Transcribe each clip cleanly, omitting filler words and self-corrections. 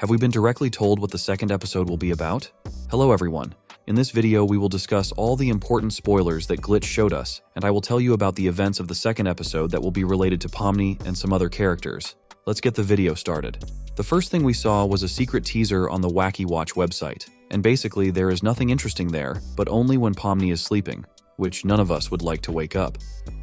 Have we been directly told what the second episode will be about? Hello everyone. In this video we will discuss all the important spoilers that Glitch showed us, and I will tell you about the events of the second episode that will be related to Pomni and some other characters. Let's get the video started. The first thing we saw was a secret teaser on the Wacky Watch website, and basically there is nothing interesting there, but only when Pomni is sleeping, which none of us would like to wake up.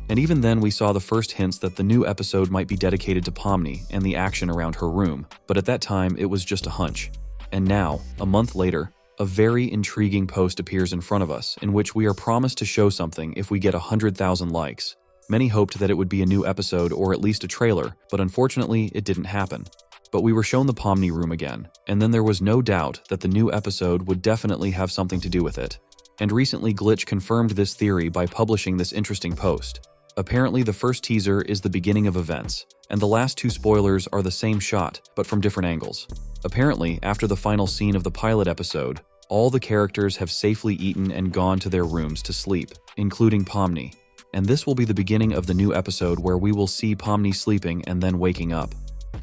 And even then we saw the first hints that the new episode might be dedicated to Pomni and the action around her room, but at that time it was just a hunch. And now, a month later, a very intriguing post appears in front of us in which we are promised to show something if we get 100,000 likes. Many hoped that it would be a new episode or at least a trailer, but unfortunately it didn't happen. But we were shown the Pomni room again, and then there was no doubt that the new episode would definitely have something to do with it. And recently Glitch confirmed this theory by publishing this interesting post. Apparently the first teaser is the beginning of events, and the last two spoilers are the same shot, but from different angles. Apparently, after the final scene of the pilot episode, all the characters have safely eaten and gone to their rooms to sleep, including Pomni. And this will be the beginning of the new episode where we will see Pomni sleeping and then waking up.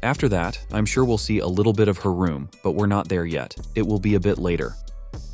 After that, I'm sure we'll see a little bit of her room, but we're not there yet. It will be a bit later.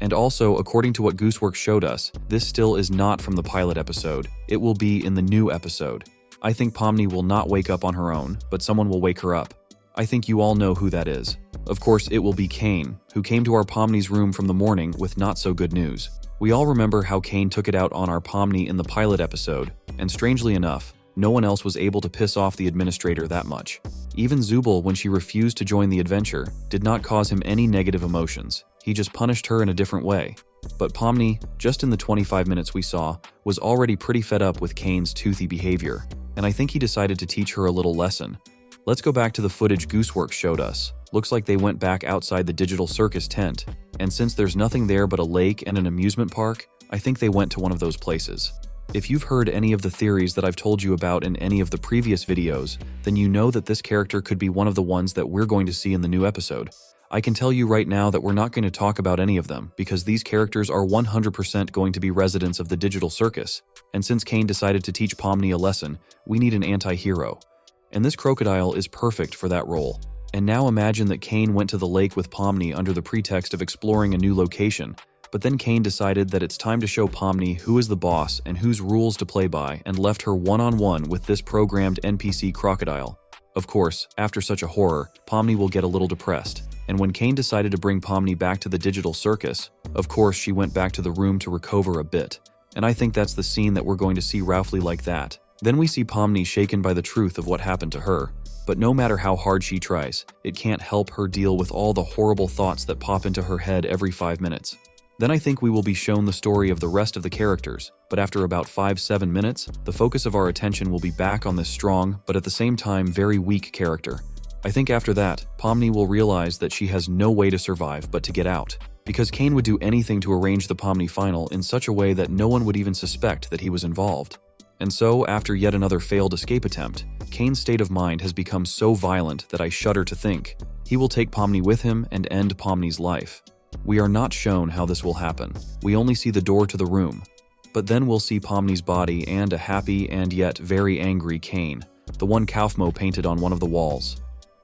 And also, according to what Gooseworx showed us, this still is not from the pilot episode. It will be in the new episode. I think Pomni will not wake up on her own, but someone will wake her up. I think you all know who that is. Of course, it will be Caine, who came to our Pomni's room from the morning with not so good news. We all remember how Caine took it out on our Pomni in the pilot episode, and strangely enough, no one else was able to piss off the administrator that much. Even Zooble, when she refused to join the adventure, did not cause him any negative emotions. He just punished her in a different way. But Pomni, just in the 25 minutes we saw, was already pretty fed up with Caine's toothy behavior, and I think he decided to teach her a little lesson. Let's go back to the footage Gooseworx showed us. Looks like they went back outside the digital circus tent, and since there's nothing there but a lake and an amusement park, I think they went to one of those places. If you've heard any of the theories that I've told you about in any of the previous videos, then you know that this character could be one of the ones that we're going to see in the new episode. I can tell you right now that we're not going to talk about any of them because these characters are 100% going to be residents of the digital circus, and since Caine decided to teach Pomni a lesson, we need an anti-hero. And this crocodile is perfect for that role. And now imagine that Caine went to the lake with Pomni under the pretext of exploring a new location, but then Caine decided that it's time to show Pomni who is the boss and whose rules to play by and left her one-on-one with this programmed NPC crocodile. Of course, after such a horror, Pomni will get a little depressed. And when Caine decided to bring Pomni back to the digital circus, of course she went back to the room to recover a bit. And I think that's the scene that we're going to see roughly like that. Then we see Pomni shaken by the truth of what happened to her. But no matter how hard she tries, it can't help her deal with all the horrible thoughts that pop into her head every 5 minutes. Then I think we will be shown the story of the rest of the characters, but after about 5-7 minutes, the focus of our attention will be back on this strong, but at the same time very weak character. I think after that, Pomni will realize that she has no way to survive but to get out, because Caine would do anything to arrange the Pomni final in such a way that no one would even suspect that he was involved. And so, after yet another failed escape attempt, Caine's state of mind has become so violent that I shudder to think. He will take Pomni with him and end Pomni's life. We are not shown how this will happen. We only see the door to the room. But then we'll see Pomni's body and a happy and yet very angry Caine, the one Kaufmo painted on one of the walls.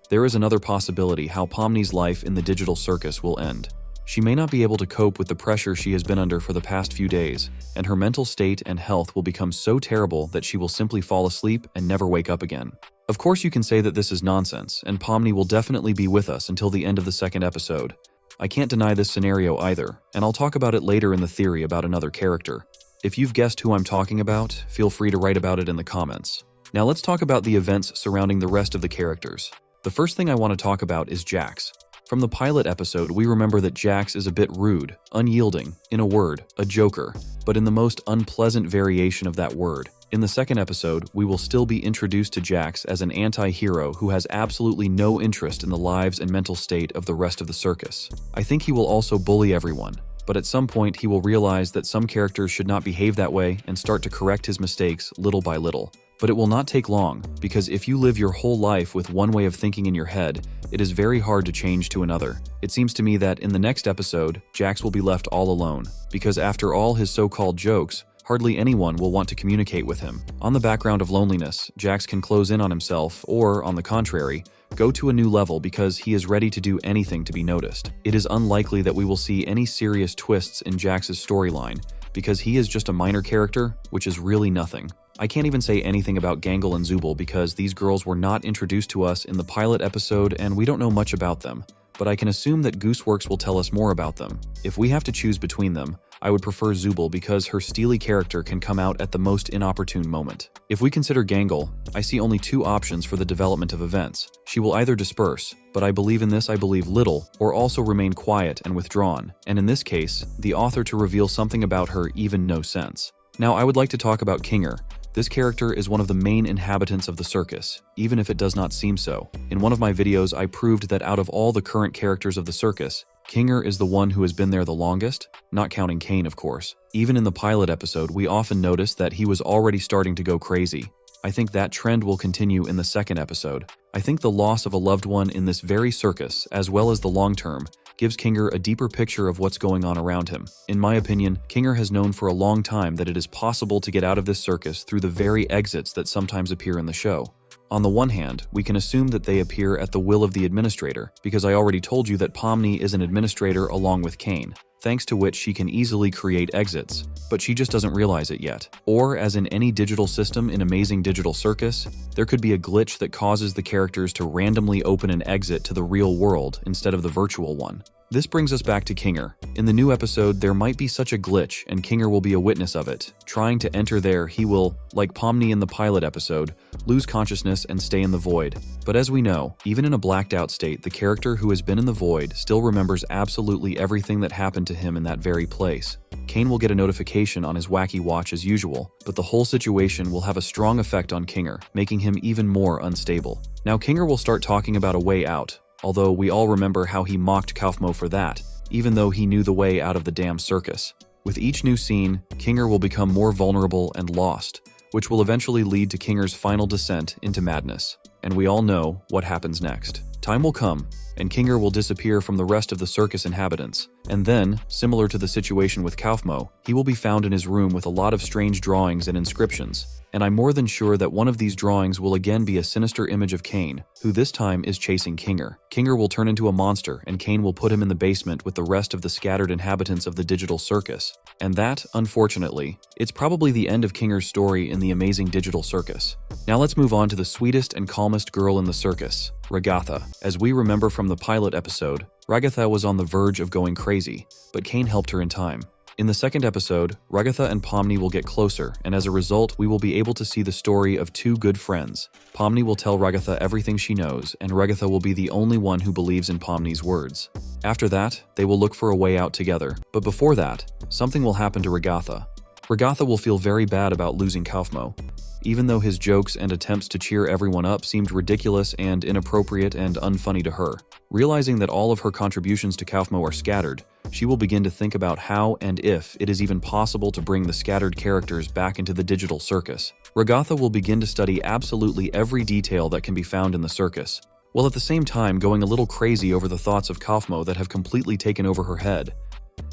There is another possibility how Pomni's life in the digital circus will end. She may not be able to cope with the pressure she has been under for the past few days, and her mental state and health will become so terrible that she will simply fall asleep and never wake up again. Of course you can say that this is nonsense, and Pomni will definitely be with us until the end of the second episode. I can't deny this scenario either, and I'll talk about it later in the theory about another character. If you've guessed who I'm talking about, feel free to write about it in the comments. Now let's talk about the events surrounding the rest of the characters. The first thing I want to talk about is Jax. From the pilot episode, we remember that Jax is a bit rude, unyielding, in a word, a joker, but in the most unpleasant variation of that word. In the second episode, we will still be introduced to Jax as an anti-hero who has absolutely no interest in the lives and mental state of the rest of the circus. I think he will also bully everyone, but at some point he will realize that some characters should not behave that way and start to correct his mistakes little by little. But it will not take long, because if you live your whole life with one way of thinking in your head, it is very hard to change to another. It seems to me that in the next episode, Jax will be left all alone, because after all his so-called jokes, hardly anyone will want to communicate with him. On the background of loneliness, Jax can close in on himself, or, on the contrary, go to a new level because he is ready to do anything to be noticed. It is unlikely that we will see any serious twists in Jax's storyline, because he is just a minor character, which is really nothing. I can't even say anything about Gangle and Zooble because these girls were not introduced to us in the pilot episode and we don't know much about them, but I can assume that Gooseworx will tell us more about them. If we have to choose between them, I would prefer Zooble because her steely character can come out at the most inopportune moment. If we consider Gangle, I see only two options for the development of events. She will either disperse, but I believe in this I believe little, or also remain quiet and withdrawn, and in this case, the author to reveal something about her even no sense. Now I would like to talk about Kinger. This character is one of the main inhabitants of the circus, even if it does not seem so. In one of my videos, I proved that out of all the current characters of the circus, Kinger is the one who has been there the longest, not counting Caine, of course. Even in the pilot episode, we often noticed that he was already starting to go crazy. I think that trend will continue in the second episode. I think the loss of a loved one in this very circus, as well as the long term, gives Kinger a deeper picture of what's going on around him. In my opinion, Kinger has known for a long time that it is possible to get out of this circus through the very exits that sometimes appear in the show. On the one hand, we can assume that they appear at the will of the administrator, because I already told you that Pomni is an administrator along with Caine, thanks to which she can easily create exits, but she just doesn't realize it yet. Or, as in any digital system in Amazing Digital Circus, there could be a glitch that causes the characters to randomly open an exit to the real world instead of the virtual one. This brings us back to Kinger. In the new episode, there might be such a glitch, and Kinger will be a witness of it. Trying to enter there, he will, like Pomni in the pilot episode, lose consciousness and stay in the void. But as we know, even in a blacked out state, the character who has been in the void still remembers absolutely everything that happened to him in that very place. Caine will get a notification on his wacky watch as usual, but the whole situation will have a strong effect on Kinger, making him even more unstable. Now Kinger will start talking about a way out, although we all remember how he mocked Kaufmo for that, even though he knew the way out of the damn circus. With each new scene, Kinger will become more vulnerable and lost, which will eventually lead to Kinger's final descent into madness. And we all know what happens next. Time will come, and Kinger will disappear from the rest of the circus inhabitants. And then, similar to the situation with Kaufmo, he will be found in his room with a lot of strange drawings and inscriptions. And I'm more than sure that one of these drawings will again be a sinister image of Caine, who this time is chasing Kinger. Kinger will turn into a monster, and Caine will put him in the basement with the rest of the scattered inhabitants of the digital circus. And that, unfortunately, it's probably the end of Kinger's story in the Amazing Digital Circus. Now let's move on to the sweetest and calmest girl in the circus, Ragatha. As we remember from the pilot episode, Ragatha was on the verge of going crazy, but Caine helped her in time. In the second episode, Ragatha and Pomni will get closer, and as a result, we will be able to see the story of two good friends. Pomni will tell Ragatha everything she knows, and Ragatha will be the only one who believes in Pomni's words. After that, they will look for a way out together. But before that, something will happen to Ragatha. Ragatha will feel very bad about losing Kaufmo. Even though his jokes and attempts to cheer everyone up seemed ridiculous and inappropriate and unfunny to her. Realizing that all of her contributions to Kaufmo are scattered, she will begin to think about how and if it is even possible to bring the scattered characters back into the digital circus. Ragatha will begin to study absolutely every detail that can be found in the circus, while at the same time going a little crazy over the thoughts of Kaufmo that have completely taken over her head.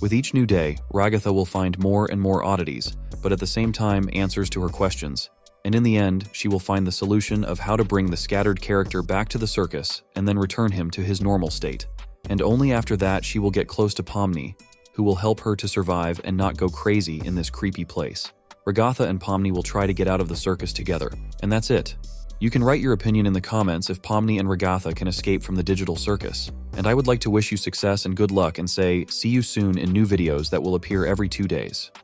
With each new day, Ragatha will find more and more oddities, but at the same time answers to her questions. And in the end, she will find the solution of how to bring the scattered character back to the circus and then return him to his normal state. And only after that she will get close to Pomni, who will help her to survive and not go crazy in this creepy place. Ragatha and Pomni will try to get out of the circus together, and that's it. You can write your opinion in the comments if Pomni and Ragatha can escape from the digital circus. And I would like to wish you success and good luck and say, see you soon in new videos that will appear every 2 days.